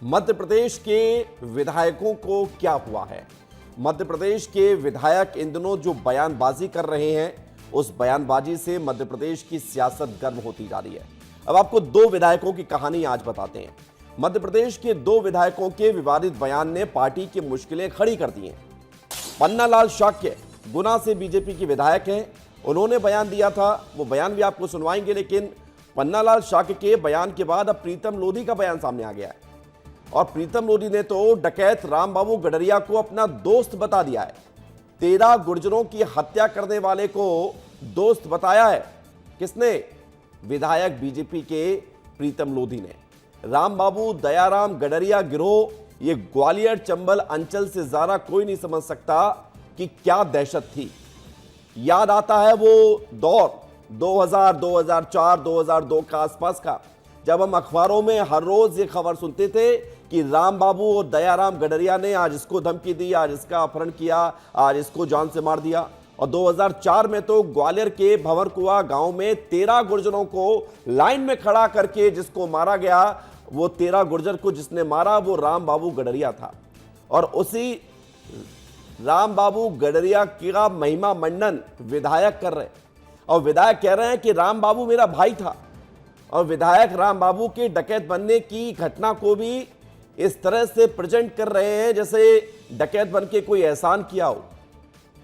मध्य प्रदेश के विधायकों को क्या हुआ है? मध्य प्रदेश के विधायक इन दिनों जो बयानबाजी कर रहे हैं, उस बयानबाजी से मध्य प्रदेश की सियासत गर्म होती जा रही है। अब आपको दो विधायकों की कहानी आज बताते हैं। मध्य प्रदेश के दो विधायकों के विवादित बयान ने पार्टी की मुश्किलें खड़ी कर दी हैं। पन्नालाल शाक्य गुना से बीजेपी के विधायक हैं। उन्होंने बयान दिया था, वो बयान भी आपको सुनवाएंगे, लेकिन पन्नालाल शाक्य के बयान के बाद अब प्रीतम लोधी का बयान सामने आ गया है। और प्रीतम लोधी ने तो डकैत रामबाबू गडरिया को अपना दोस्त बता दिया है। 13 गुर्जरों की हत्या करने वाले को दोस्त बताया है। किसने? विधायक बीजेपी के प्रीतम लोधी ने। रामबाबू दयाराम गडरिया गिरोह, ये ग्वालियर चंबल अंचल से ज्यादा कोई नहीं समझ सकता कि क्या दहशत थी। याद आता है वो दौर 2000, 2004, 2002 का आसपास का, जब हम अखबारों में हर रोज ये खबर सुनते थे कि रामबाबू और दयाराम गडरिया ने आज इसको धमकी दी, आज इसका अपहरण किया, आज इसको जान से मार दिया। और 2004 में तो ग्वालियर के भंवरकुआ गांव में 13 गुर्जरों को लाइन में खड़ा करके जिसको मारा गया, वो 13 गुर्जर को जिसने मारा वो रामबाबू गडरिया था। और उसी रामबाबू गडरिया का महिमा मंडन विधायक कर रहे, और विधायक कह रहे हैं कि रामबाबू मेरा भाई था। और विधायक रामबाबू के डकैत बनने की घटना को भी इस तरह से प्रेजेंट कर रहे हैं जैसे डकैत बन के कोई एहसान किया हो।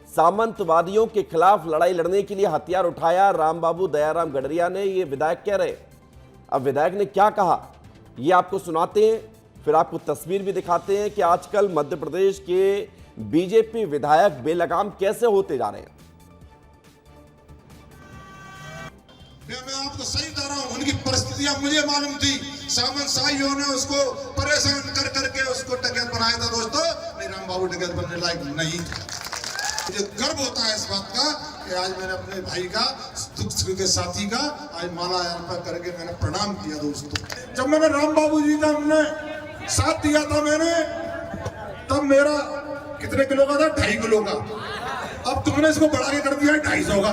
सामंतवादियों के खिलाफ लड़ाई लड़ने के लिए हथियार उठाया रामबाबू दयाराम गडरिया ने, ये विधायक कह रहे। अब विधायक ने क्या कहा ये आपको सुनाते हैं, फिर आपको तस्वीर भी दिखाते हैं कि आजकल मध्य प्रदेश के बीजेपी विधायक बेलगाम कैसे होते जा रहे हैं। मैं आपको सही बता रहा हूं, उनकी परिस्थितियां मुझे मालूम थी। सामंत शाहियों ने उसको परेशान कर करके उसको डकैत बनाया था दोस्तों। नहीं, रामबाबू डकैत बनने लायक नहीं। मुझे गर्व होता है इस बात का कि आज मैंने अपने भाई का, दुख सुख के साथी का आज माला अर्पण करके मैंने प्रणाम किया दोस्तों। जब मैंने रामबाबू जी का हमने साथ दिया था मैंने, तब मेरा कितने किलो का था? 2.5 किलो का। अब तुमने इसको बढ़ा के कर दिया है 250 का।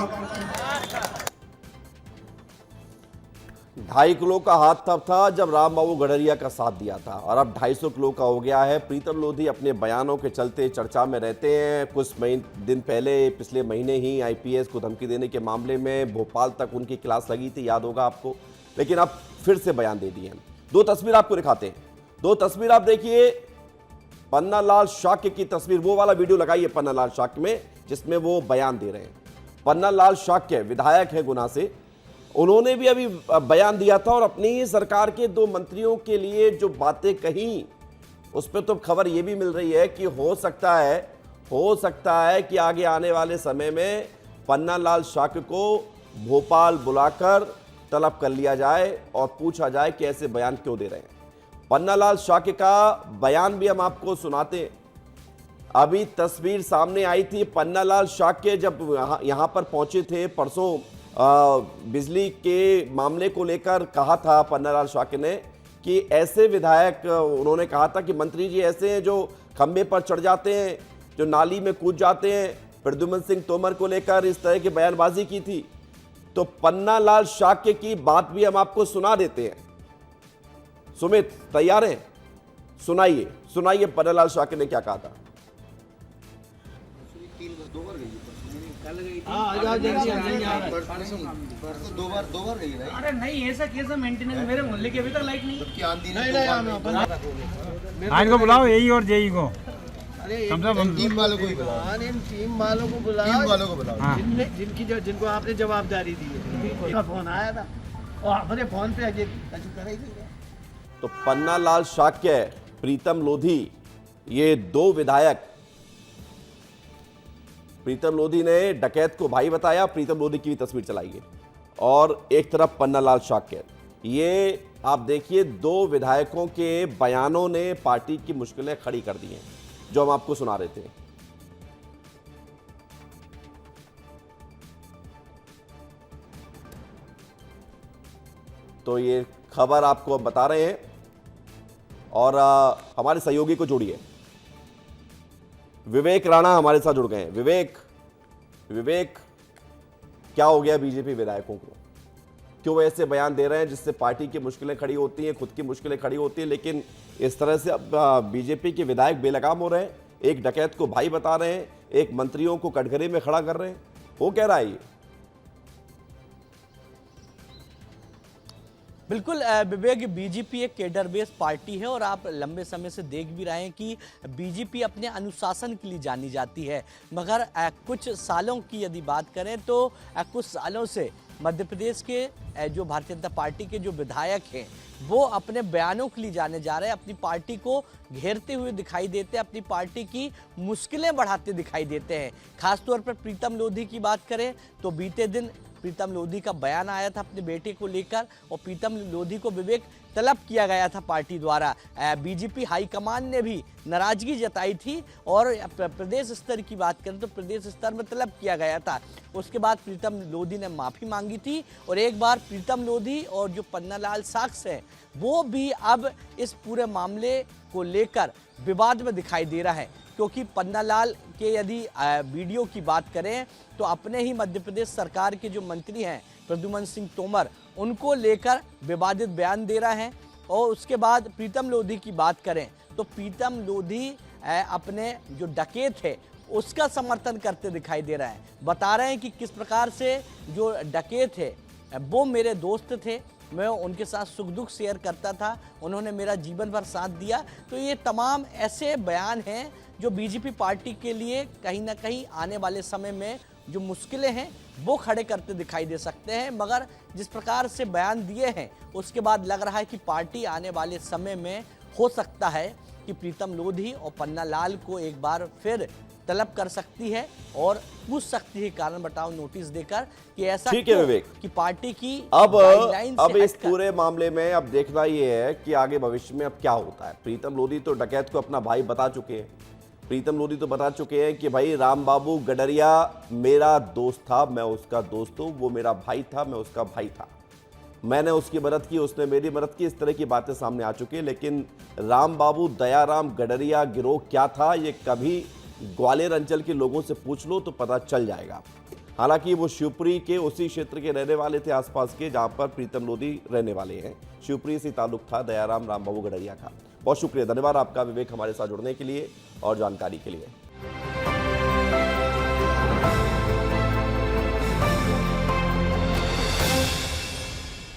2.5 किलो का हाथ तब था जब रामबाबू गडरिया का साथ दिया था, और अब 250 किलो का हो गया है। प्रीतम लोधी अपने बयानों के चलते चर्चा में रहते हैं। कुछ दिन पहले, पिछले महीने ही आईपीएस को धमकी देने के मामले में भोपाल तक उनकी क्लास लगी थी, याद होगा आपको। लेकिन अब फिर से बयान दे दिए हैं। दो तस्वीर आपको दिखाते हैं, दो तस्वीर आप देखिए। पन्नालाल शाक्य की तस्वीर, वो वाला वीडियो लगाइए पन्नालाल शाक्य में जिसमें वो बयान दे रहे हैं। पन्नालाल शाक्य विधायक है गुना से, उन्होंने भी अभी बयान दिया था और अपनी ही सरकार के 2 मंत्रियों के लिए जो बातें कही, उस पर तो खबर ये भी मिल रही है कि हो सकता है कि आगे आने वाले समय में पन्नालाल शाक्य को भोपाल बुलाकर तलब कर लिया जाए और पूछा जाए कि ऐसे बयान क्यों दे रहे हैं। पन्नालाल शाक्य का बयान भी हम आपको सुनाते हैं। अभी तस्वीर सामने आई थी, पन्नालाल शाक्य जब यहाँ पर पहुंचे थे परसों, बिजली के मामले को लेकर कहा था पन्नालाल शाक्य ने कि ऐसे विधायक, उन्होंने कहा था कि मंत्री जी ऐसे हैं जो खंबे पर चढ़ जाते हैं, जो नाली में कूद जाते हैं। प्रद्युम्न सिंह तोमर को लेकर इस तरह की बयानबाजी की थी। तो पन्नालाल शाक्य की बात भी हम आपको सुना देते हैं। सुमित तैयार हैं? सुनाइए पन्नालाल शाक्य ने क्या कहा था। दो बार गई है। अरे नहीं, ऐसा कैसा मेंटेनेंस, मेरे मोहल्ले की अभी तक लाइट नहीं। इनको बुलाओ, यही और जेई को। टीम वालों को बुलाओ, जिनको आपने जवाबदारी दी है। फोन आया था और हमारे फोन पे आगे कराई थी। तो पन्नालाल शाक्य, प्रीतम लोधी, ये 2 विधायक। प्रीतम लोधी ने डकैत को भाई बताया, प्रीतम लोधी की भी तस्वीर चलाइए, और एक तरफ पन्नालाल शाक्य। ये आप देखिए, 2 विधायकों के बयानों ने पार्टी की मुश्किलें खड़ी कर दी हैं, जो हम आपको सुना रहे थे। तो ये खबर आपको अब बता रहे हैं, और हमारे सहयोगी को जोड़िए। विवेक राणा हमारे साथ जुड़ गए हैं। विवेक, क्या हो गया बीजेपी विधायकों को? क्यों वो ऐसे बयान दे रहे हैं जिससे पार्टी की मुश्किलें खड़ी होती हैं, खुद की मुश्किलें खड़ी होती हैं। लेकिन इस तरह से अब बीजेपी के विधायक बेलगाम हो रहे हैं, एक डकैत को भाई बता रहे हैं, एक मंत्रियों को कटघरे में खड़ा कर रहे हैं। वो कह रहा है ये बिल्कुल विवेक, बीजेपी एक केडर बेस्ड पार्टी है और आप लंबे समय से देख भी रहे हैं कि बीजेपी अपने अनुशासन के लिए जानी जाती है। मगर कुछ सालों की यदि बात करें तो कुछ सालों से मध्य प्रदेश के जो भारतीय जनता पार्टी के जो विधायक हैं वो अपने बयानों के लिए जाने जा रहे हैं, अपनी पार्टी को घेरते हुए दिखाई देते हैं, अपनी पार्टी की मुश्किलें बढ़ाते दिखाई देते हैं। खासतौर पर प्रीतम लोधी की बात करें तो बीते दिन प्रीतम लोधी का बयान आया था अपने बेटे को लेकर और प्रीतम लोधी को विवेक तलब किया गया था पार्टी द्वारा। बीजेपी हाईकमान ने भी नाराजगी जताई थी और प्रदेश स्तर की बात करें तो प्रदेश स्तर में तलब किया गया था। उसके बाद प्रीतम लोधी ने माफ़ी मांगी थी और एक बार प्रीतम लोधी और जो पन्नालाल साक्ष हैं वो भी अब इस पूरे मामले को लेकर विवाद में दिखाई दे रहा है, क्योंकि पन्नालाल के यदि वीडियो की बात करें तो अपने ही मध्य प्रदेश सरकार के जो मंत्री हैं प्रद्युमन सिंह तोमर, उनको लेकर विवादित बयान दे रहे हैं। और उसके बाद प्रीतम लोधी की बात करें तो प्रीतम लोधी अपने जो डकैत है उसका समर्थन करते दिखाई दे रहा है, बता रहे हैं कि किस प्रकार से जो डकैत है वो मेरे दोस्त थे, मैं उनके साथ सुख दुख शेयर करता था, उन्होंने मेरा जीवन भर साथ दिया। तो ये तमाम ऐसे बयान हैं जो बीजेपी पार्टी के लिए कहीं ना कहीं आने वाले समय में जो मुश्किलें हैं वो खड़े करते दिखाई दे सकते हैं। मगर जिस प्रकार से बयान दिए हैं उसके बाद लग रहा है कि पार्टी आने वाले समय में हो सकता है कि प्रीतम लोधी और पन्नालाल को एक बार फिर तलब कर सकती है और पूछ सकती है कारण बताओ नोटिस देकर कि ऐसा ठीक है विवेक कि पार्टी की अब इस पूरे मामले में अब देखना ये है कि आगे भविष्य में अब क्या होता है। प्रीतम लोधी तो डकैत को अपना भाई बता चुके हैं, प्रीतम लोधी तो बता चुके हैं कि भाई राम बाबू गडरिया मेरा दोस्त था, मैं उसका दोस्त हूं, वो मेरा भाई था, मैं उसका भाई था, मैंने उसकी मदद की, उसने मेरी मदद की, इस तरह की बातें सामने आ चुकी है। लेकिन राम बाबू दयाराम गडरिया गिरोह क्या था ये कभी ग्वालियर अंचल के लोगों से पूछ लो तो पता चल जाएगा। हालांकि वो शिवपुरी के उसी क्षेत्र के रहने वाले थे, आसपास के, जहां पर प्रीतम लोधी रहने वाले हैं। शिवपुरी से ताल्लुक था दयाराम राम बाबू गडरिया का। बहुत शुक्रिया, धन्यवाद आपका विवेक हमारे साथ जुड़ने के लिए और जानकारी के लिए।